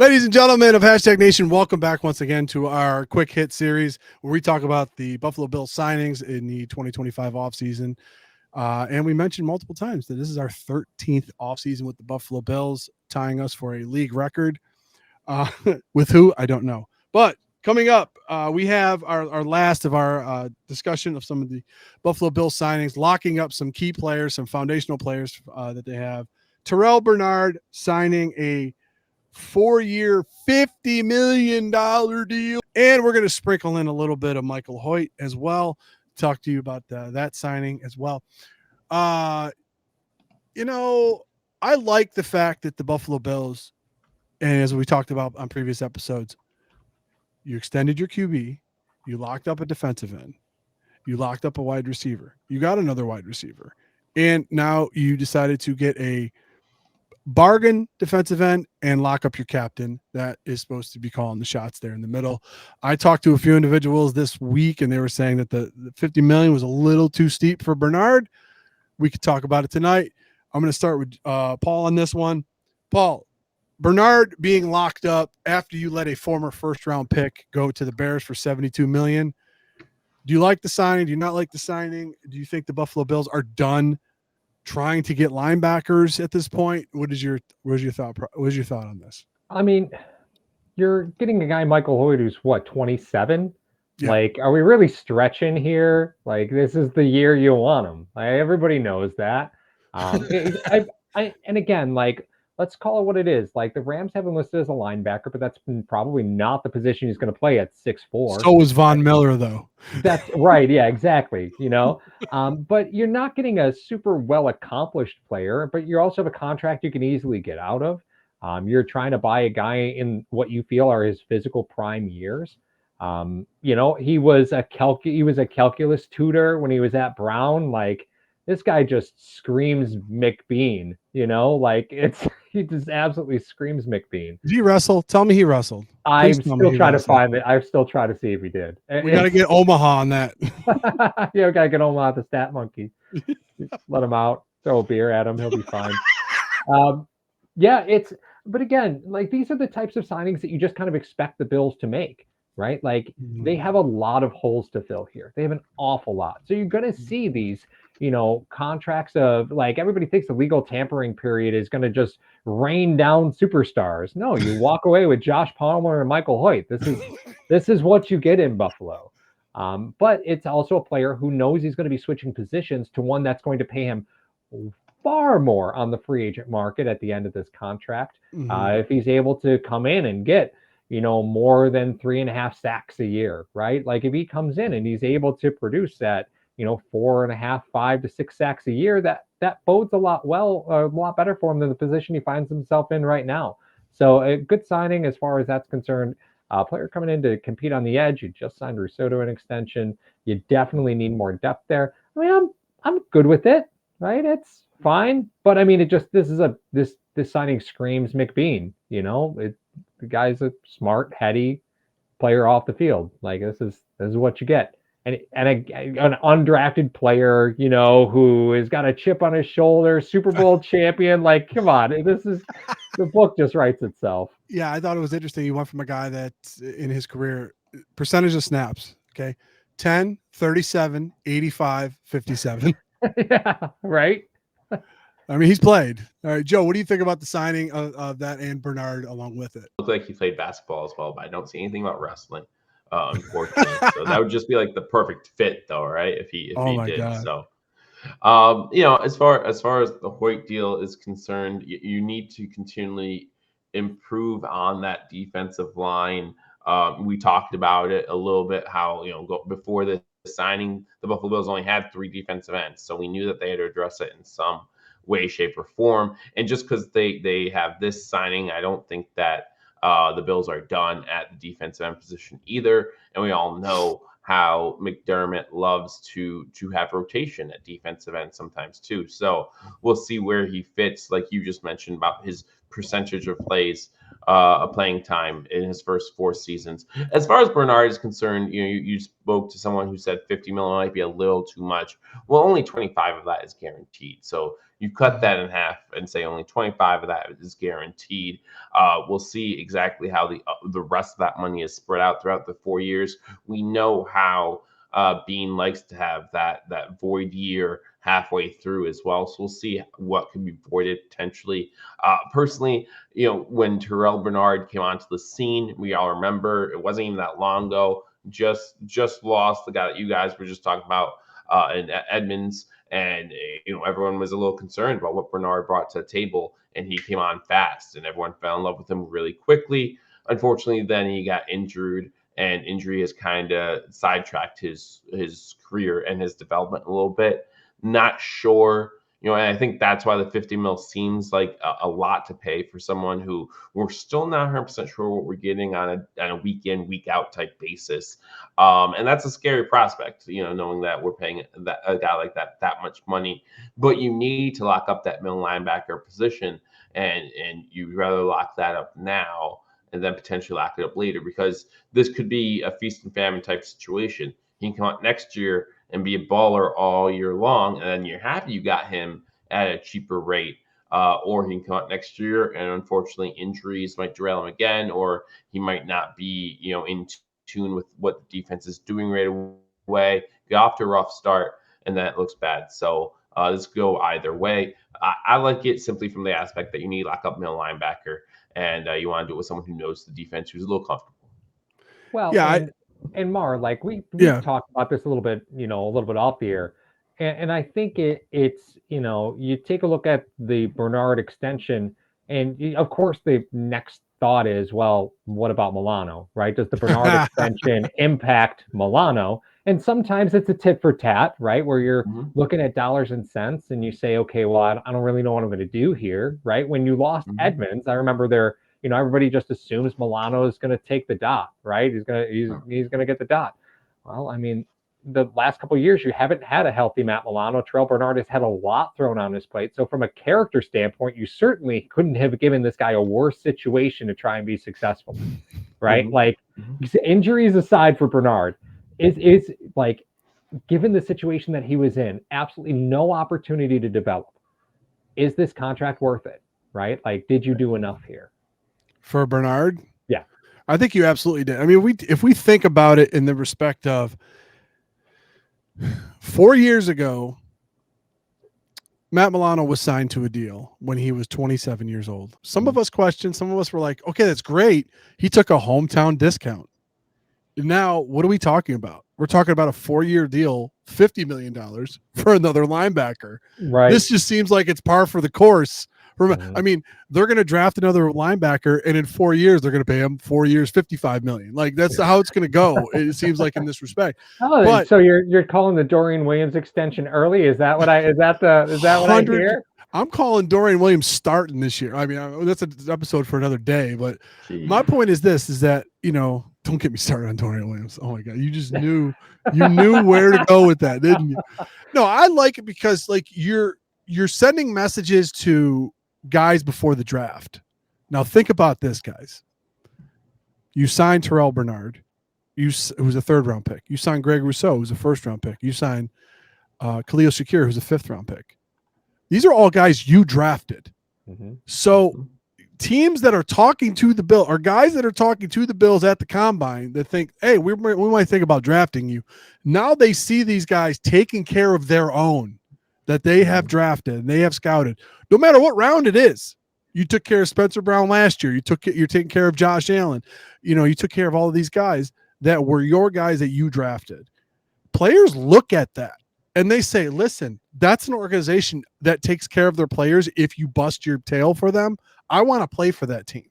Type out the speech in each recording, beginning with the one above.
Ladies and gentlemen of Hashtag Nation, welcome back once again to our quick hit series where we talk about the Buffalo Bills signings in the 2025 offseason. And we mentioned multiple times that this is our 13th offseason with the Buffalo Bills, tying us for a league record. With who? I don't know. But coming up, we have our last of our discussion of some of the Buffalo Bills signings, locking up some key players, some foundational players that they have. Terrel Bernard signing a 4-year, $50 million deal. And we're going to sprinkle in a little bit of Michael Hoyt as well. Talk to you about that signing as well. I like the fact that the Buffalo Bills, and as we talked about on previous episodes, you extended your QB, you locked up a defensive end, you locked up a wide receiver, you got another wide receiver, and now you decided to get a bargain defensive end and lock up your captain that is supposed to be calling the shots there in the middle. I talked to a few individuals this week and they were saying that the $50 million was a little too steep for Bernard. We could talk about it tonight. I'm going to start with Paul on this one. Paul, Bernard being locked up after you let a former first round pick go to the Bears for $72 million. Do you like the signing? Do you not like the signing? Do you think the Buffalo Bills are done trying to get linebackers at this point? What's your thought on this? I mean, you're getting a guy, Michael Hoyt, who's what, 27? Yeah. Like, are we really stretching here? Like, this is the year you want him. Like, everybody knows that. And again, like, let's call it what it is. Like, the Rams have him listed as a linebacker, but that's probably not the position he's going to play at 6'4". So was Von Miller, though. That's right. Yeah, exactly. But you're not getting a super well accomplished player, but you also have a contract you can easily get out of. You're trying to buy a guy in what you feel are his physical prime years. He was a calculus tutor when he was at Brown. Like, this guy just screams McBean, he just absolutely screams McBean. Did he wrestle? Tell me he wrestled. I'm still trying to find it. I'm still trying to see if he did. We got to get Omaha on that. Yeah, we got to get Omaha, the stat monkey. Let him out. Throw a beer at him. He'll be fine. But again, like, these are the types of signings that you just kind of expect the Bills to make, right? Like, they have a lot of holes to fill here. They have an awful lot. So you're going to see these, contracts of, like, everybody thinks the legal tampering period is going to just rain down superstars. No, you walk away with Josh Palmer and Michael Hoyt. This is what you get in Buffalo. But it's also a player who knows he's going to be switching positions to one that's going to pay him far more on the free agent market at the end of this contract. If he's able to come in and get, more than 3.5 sacks a year, right? Like, if he comes in and he's able to produce that, 4.5, 5 to 6 sacks a year, that bodes a lot better for him than the position he finds himself in right now. So a good signing as far as that's concerned. Player coming in to compete on the edge. You just signed Rousseau to an extension. You definitely need more depth there. I mean, I'm good with it, right? It's fine, but I mean, this signing screams McBean. The guy's a smart, heady player off the field. Like, this is what you get. And an undrafted player, who has got a chip on his shoulder, Super Bowl champion. Like, come on, the book just writes itself. Yeah, I thought it was interesting. You went from a guy that in his career, percentage of snaps, okay, 10, 37, 85, 57. Yeah, right. I mean, he's played. All right, Joe, what do you think about the signing of that and Bernard along with it? Looks like he played basketball as well, but I don't see anything about wrestling. Unfortunately, so that would just be like the perfect fit, though, right? If he did. God. So, as far as the Hoyt deal is concerned, you need to continually improve on that defensive line. We talked about it a little bit, how before the signing, the Buffalo Bills only had 3 defensive ends, so we knew that they had to address it in some way, shape, or form. And just because they have this signing, I don't think that the Bills are done at the defensive end position either. And we all know how McDermott loves to have rotation at defensive end sometimes too. So we'll see where he fits, like you just mentioned about his percentage of plays, playing time in his first 4 seasons. As far as Bernard is concerned, you spoke to someone who said 50 million might be a little too much. Well, only 25 of that is guaranteed. So you cut that in half and say only 25 of that is guaranteed. We'll see exactly how the rest of that money is spread out throughout the 4 years. We know how Bean likes to have that void year halfway through as well. So we'll see what can be voided potentially. Personally, when Terrel Bernard came onto the scene, we all remember it wasn't even that long ago. Just lost the guy that you guys were just talking about in Edmonds, and everyone was a little concerned about what Bernard brought to the table, and he came on fast, and everyone fell in love with him really quickly. Unfortunately, then he got injured, and injury has kind of sidetracked his career and his development a little bit. Not sure, and I think that's why the 50 mil seems like a lot to pay for someone who we're still not 100% sure what we're getting on a week in, week out type basis. And that's a scary prospect, knowing that we're paying a guy like that much money. But you need to lock up that middle linebacker position, and you'd rather lock that up now and then potentially lock it up later, because this could be a feast and famine type situation. He can come out next year and be a baller all year long, and then you're happy you got him at a cheaper rate. Or he can come out next year, and unfortunately injuries might derail him again, or he might not be, in tune with what the defense is doing right away, get off to a rough start, and then it looks bad. So this could go either way. I like it simply from the aspect that you need lock up middle linebacker, and you want to do it with someone who knows the defense, who's a little comfortable. Well, yeah, and Mar, like we talked about this a little bit, a little bit off the air. And I think it's, you take a look at the Bernard extension, and of course the next thought is, well, what about Milano, right? Does the Bernard extension impact Milano? And sometimes it's a tit for tat, right? Where you're looking at dollars and cents and you say, okay, well, I don't really know what I'm going to do here, right? When you lost Edmonds, I remember everybody just assumes Milano is going to take the dot, right? He's going to get the dot. Well, I mean, the last couple of years, you haven't had a healthy Matt Milano. Terrel Bernard has had a lot thrown on his plate. So from a character standpoint, you certainly couldn't have given this guy a worse situation to try and be successful, right? Like, injuries aside for Bernard, is like, given the situation that he was in, absolutely no opportunity to develop. Is this contract worth it, right? Like, did you do enough here? For Bernard? Yeah. I think you absolutely did. I mean, if we think about it in the respect of 4 years ago, Matt Milano was signed to a deal when he was 27 years old. Some of us questioned, some of us were like, okay, that's great. He took a hometown discount. Now, what are we talking about? We're talking about a 4-year deal, $50 million for another linebacker. Right. This just seems like it's par for the course. I mean, they're going to draft another linebacker, and in 4 years, they're going to pay him 4 years, $55 million. Like, that's how it's going to go. It seems like in this respect. Oh, but, so you're calling the Dorian Williams extension early? Is that what I hear? I'm calling Dorian Williams starting this year. I mean, that's an episode for another day. But my point is this: is that don't get me started on Dorian Williams. Oh my God, you just knew where to go with that, didn't you? No, I like it because like you're sending messages to guys before the draft. Now think about this, guys. You signed Terrel Bernard, who's a 3rd round pick. You signed Greg Rousseau, who's a 1st round pick. You signed Khalil Shakir, who's a 5th round pick. These are all guys you drafted. So teams that are talking to the Bills, or guys that are talking to the Bills at the combine that think, hey, we might think about drafting you. Now they see these guys taking care of their own that they have drafted and they have scouted. No matter what round it is. You took care of Spencer Brown last year. You're taking care of Josh Allen. You took care of all of these guys that were your guys that you drafted. Players look at that and they say, listen, that's an organization that takes care of their players. If you bust your tail for them, I want to play for that team.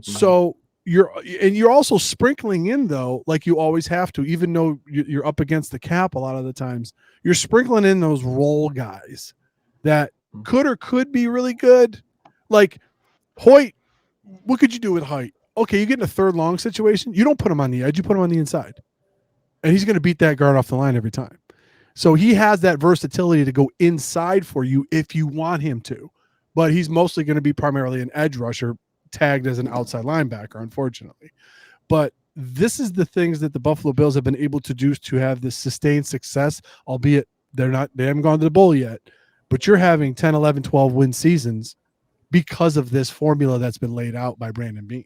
So you're also sprinkling in, though, like you always have to, even though you're up against the cap a lot of the times, you're sprinkling in those role guys that could be really good. Like Hoyt, what could you do with Hoyt? Okay, you get in a 3rd long situation. You don't put him on the edge. You put him on the inside. And he's going to beat that guard off the line every time. So he has that versatility to go inside for you if you want him to. but he's mostly going to be primarily an edge rusher tagged as an outside linebacker, unfortunately. But this is the things that the Buffalo Bills have been able to do to have this sustained success, albeit they haven't gone to the bowl yet, but you're having 10, 11, 12 win seasons because of this formula that's been laid out by Brandon Beane.